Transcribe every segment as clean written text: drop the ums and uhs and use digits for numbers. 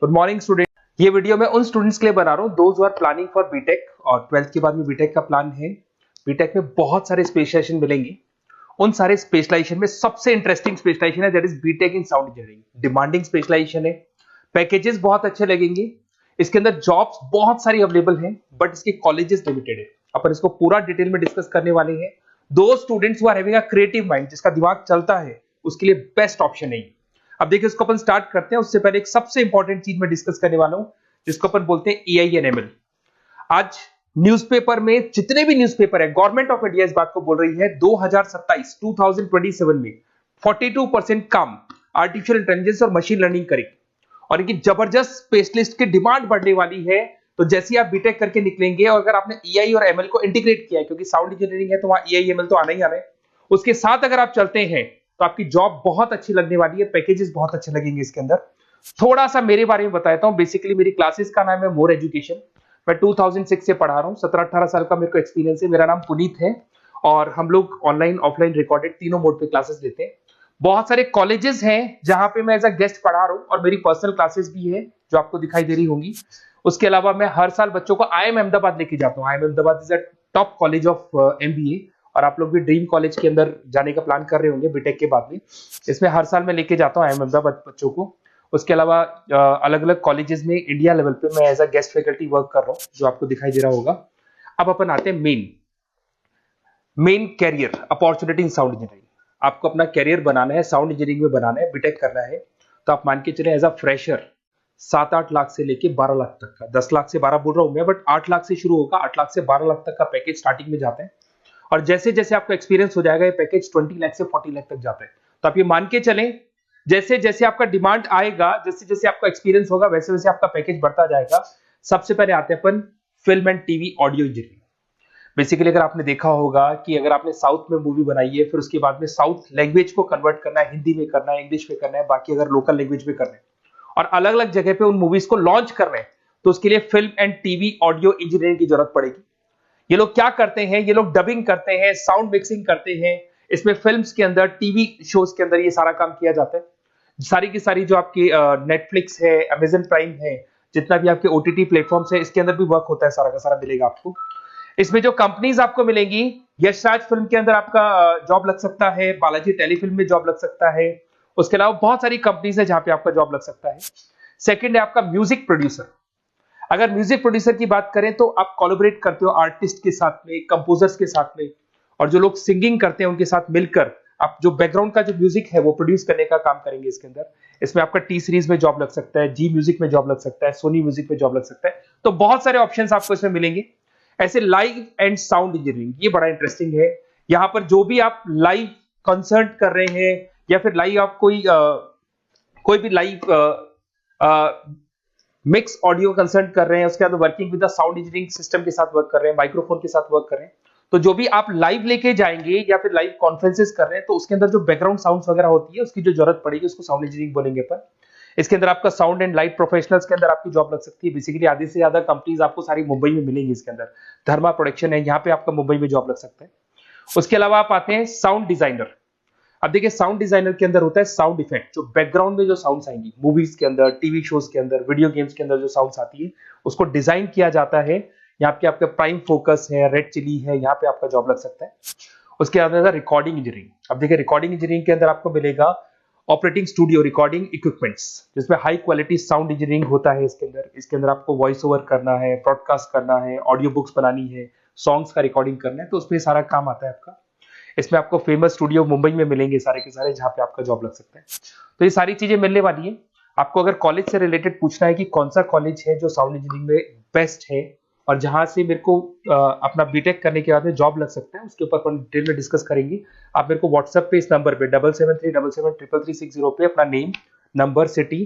Good morning student. ये video मैं उन स्टूडेंट्स के लिए बना रहा हूँ those who are planning for BTech और 12th के बाद में बीटेक का प्लान है। बीटेक में बहुत सारे स्पेशलाइजेशन मिलेंगे। उन सारे स्पेशलाइजेशन में सबसे इंटरेस्टिंग स्पेशलाइजेशन है that is BTech in sound engineering. Demanding specialization है, पैकेजेस बहुत अच्छे लगेंगे, इसके अंदर जॉब्स बहुत सारी अवेलेबल हैं, बट इसके कॉलेजेस लिमिटेड है। अपन इसको पूरा डिटेल में डिस्कस करने वाले हैं। दो students who are having a creative mind, जिसका दिमाग चलता है, उसके लिए बेस्ट ऑप्शन है। अब देखिए इसको अपन स्टार्ट करते हैं। उससे पहले एक सबसे इंपॉर्टेंट चीज मैं डिस्कस करने वाला हूं, जिसको अपन बोलते हैं एआई एंड एमएल। आज न्यूज़पेपर में जितने भी न्यूज़पेपर है, गवर्नमेंट ऑफ इंडिया इस बात को बोल रही है 2027 में 42% काम आर्टिफिशियल इंटेलिजेंस और मशीन लर्निंग करेगी और इनकी जबरदस्त स्पेशलिस्ट की डिमांड बढ़ने वाली है। तो जैसे ही आप बीटेक करके निकलेंगे और अगर आपने एआई और एमएल को इंटीग्रेट किया है, क्योंकि साउंड इंजीनियरिंग है तो वहां एआई एमएल तो आना ही आना है, उसके साथ अगर आप चलते हैं तो आपकी जॉब बहुत अच्छी लगने वाली है, पैकेजेस बहुत अच्छे लगेंगे। इसके अंदर थोड़ा सा मेरे बारे में बताता हूं। बेसिकली मेरी क्लासेस का नाम है मोर एजुकेशन। मैं 2006 से पढ़ा रहा हूं, 17-18 साल का मेरे को एक्सपीरियंस है। मेरा नाम पुनीत है और हम लोग ऑनलाइन ऑफलाइन रिकॉर्डेड तीनों मोड पे क्लासेस लेते हैं। बहुत सारे कॉलेजेस हैं जहां पे मैं एज अ गेस्ट पढ़ा रहा हूं और मेरी पर्सनल क्लासेस भी है जो आपको दिखाई दे रही होंगी। उसके अलावा मैं हर साल बच्चों को आईएम अहमदाबाद लेके जाता हूं। IIM Ahmedabad is a top college of MBA और आप लोग भी ड्रीम कॉलेज के अंदर जाने का प्लान कर रहे होंगे बीटेक के बाद में। इसमें हर साल मैं लेके जाता हूँ आईएम अहमदाबाद बच्चों को। उसके अलावा अलग अलग कॉलेजेस में इंडिया लेवल पे मैं as a guest faculty work कर रहा हूँ, जो आपको दिखाई दे रहा होगा। अब अपन आते हैं main career opportunity in sound engineering. आपको अपना कैरियर बनाना है, साउंड इंजीनियरिंग में बनाना है, बीटेक करना है, तो आप मान के चले एज अ फ्रेशर 7-8 लाख से लेके 12 लाख तक का, 10 लाख से 12 बोल रहा हूं मैं, बट 8 लाख से शुरू होगा। 8 लाख से 12 लाख तक का पैकेज स्टार्टिंग में जाता है और जैसे जैसे आपका एक्सपीरियंस हो जाएगा ये पैकेज 20 लाख से 40 लाख तक जाता है। तो आप ये मान के चलें जैसे जैसे आपका डिमांड आएगा, जैसे जैसे आपका एक्सपीरियंस होगा, वैसे वैसे आपका पैकेज बढ़ता जाएगा। सबसे पहले आते हैं अपन film and TV audio engineering. Basically अगर आपने देखा होगा कि अगर आपने साउथ में मूवी बनाई है, फिर उसके बाद में साउथ लैंग्वेज को कन्वर्ट करना है, हिंदी में करना है, इंग्लिश में करना है, बाकी अगर लोकल लैंग्वेज में करना है और अलग अलग जगह पे उन मूवीज को लॉन्च करना है, तो उसके लिए film and TV audio engineering की जरूरत पड़ेगी। ये लोग क्या करते हैं, ये लोग डबिंग करते हैं, साउंड मिक्सिंग करते हैं। इसमें फिल्म्स के अंदर, टीवी शोज के अंदर ये सारा काम किया जाता है। सारी की सारी जो आपकी नेटफ्लिक्स है, अमेजन प्राइम है, जितना भी आपके ओटीटी प्लेटफॉर्म्स है, इसके अंदर भी वर्क होता है, सारा का सारा मिलेगा आपको। इसमें जो कंपनीज आपको मिलेंगी, यशराज फिल्म के अंदर आपका जॉब लग सकता है, बालाजी टेलीफिल्म में जॉब लग सकता है। उसके अलावा बहुत सारी कंपनीज है जहां पे आपका जॉब लग सकता है। सेकंड है आपका म्यूजिक प्रोड्यूसर। अगर म्यूजिक प्रोड्यूसर की बात करें तो आप कोलैबोरेट करते हो आर्टिस्ट के साथ में, कंपोजर्स के साथ में, और जो लोग सिंगिंग करते हैं उनके साथ मिलकर आप जो बैकग्राउंड का जो म्यूजिक है वो प्रोड्यूस करने का काम करेंगे इसके अंदर। इसमें आपका टी सीरीज में जॉब लग सकता है, जी म्यूजिक में जॉब लग सकता है, सोनी म्यूजिक में जॉब लग सकता है। तो बहुत सारे ऑप्शंस आपको इसमें मिलेंगे। ऐसे लाइव एंड साउंड इंजीनियरिंग, ये बड़ा इंटरेस्टिंग है। यहां पर जो भी आप लाइव कंसर्ट कर रहे हैं या फिर लाइव आप कोई भी लाइव मिक्स ऑडियो कंसर्ट कर रहे हैं, उसके बाद working with the sound engineering system के साथ वर्क कर रहे हैं, माइक्रोफोन के साथ वर्क कर रहे हैं, तो जो भी आप लाइव लेके जाएंगे या फिर लाइव कॉन्फ्रेंसेस कर रहे हैं, तो उसके अंदर जो बैकग्राउंड साउंड्स वगैरह होती है उसकी जो जरूरत पड़ेगी उसको साउंड इंजीनियरिंग बोलेंगे अपन। इसके अंदर आपका साउंड एंड लाइट प्रोफेशनल्स के अंदर आपकी जॉब लग सकती है। बेसिकली आधे से ज्यादा कंपनीज आपको सारी मुंबई में मिलेंगी। इसके अंदर धर्मा प्रोडक्शन है, यहाँ पे आपका मुंबई में जॉब लग सकता है। उसके अलावा आप आते हैं साउंड डिजाइनर। अब देखिए साउंड डिजाइनर के अंदर होता है साउंड इफेक्ट, जो बैकग्राउंड में जो साउंड्स आएंगी मूवीज के अंदर, टीवी शोज के अंदर, वीडियो गेम्स के अंदर जो साउंड्स आती है उसको डिजाइन किया जाता है। यहाँ पे आपका प्राइम फोकस है, रेड चिली है, यहाँ पे आपका जॉब लग सकता है। उसके अंदर रिकॉर्डिंग इंजीनियरिंग। अब देखिए रिकॉर्डिंग इंजीनियरिंग के अंदर आपको मिलेगा ऑपरेटिंग स्टूडियो रिकॉर्डिंग इक्विपमेंट्स, जिसमें हाई क्वालिटी साउंड इंजीनियरिंग होता है। इसके अंदर आपको वॉइस ओवर करना है, ब्रॉडकास्ट करना है, ऑडियो बुक्स बनानी है, सॉन्ग्स का रिकॉर्डिंग करना है, तो उसमें सारा काम आता है आपका। इसमें आपको फेमस स्टूडियो मुंबई में मिलेंगे सारे के सारे, जहां पे आपका जॉब लग सकता है। तो ये सारी चीजें मिलने वाली है। आपको अगर कॉलेज से रिलेटेड पूछना है कि कौन सा कॉलेज है जो साउंड इंजीनियरिंग में बेस्ट है और जहां से मेरे को अपना बीटेक करने के बाद में जॉब लग सकता है, उसके ऊपर अपन डिटेल में डिस्कस करेंगे। आप मेरे को व्हाट्सएप पे इस नंबर पे 7737773360 पे अपना नेम, नंबर, सिटी,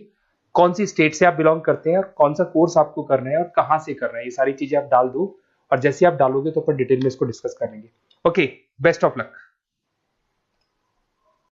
कौन सी स्टेट से आप बिलोंग करते हैं और कौन सा कोर्स आपको करना है और कहाँ से करना है, ये सारी चीजें आप डाल दो और जैसे आप डालोगे तो अपन डिटेल में इसको डिस्कस करेंगे। Okay, best of luck.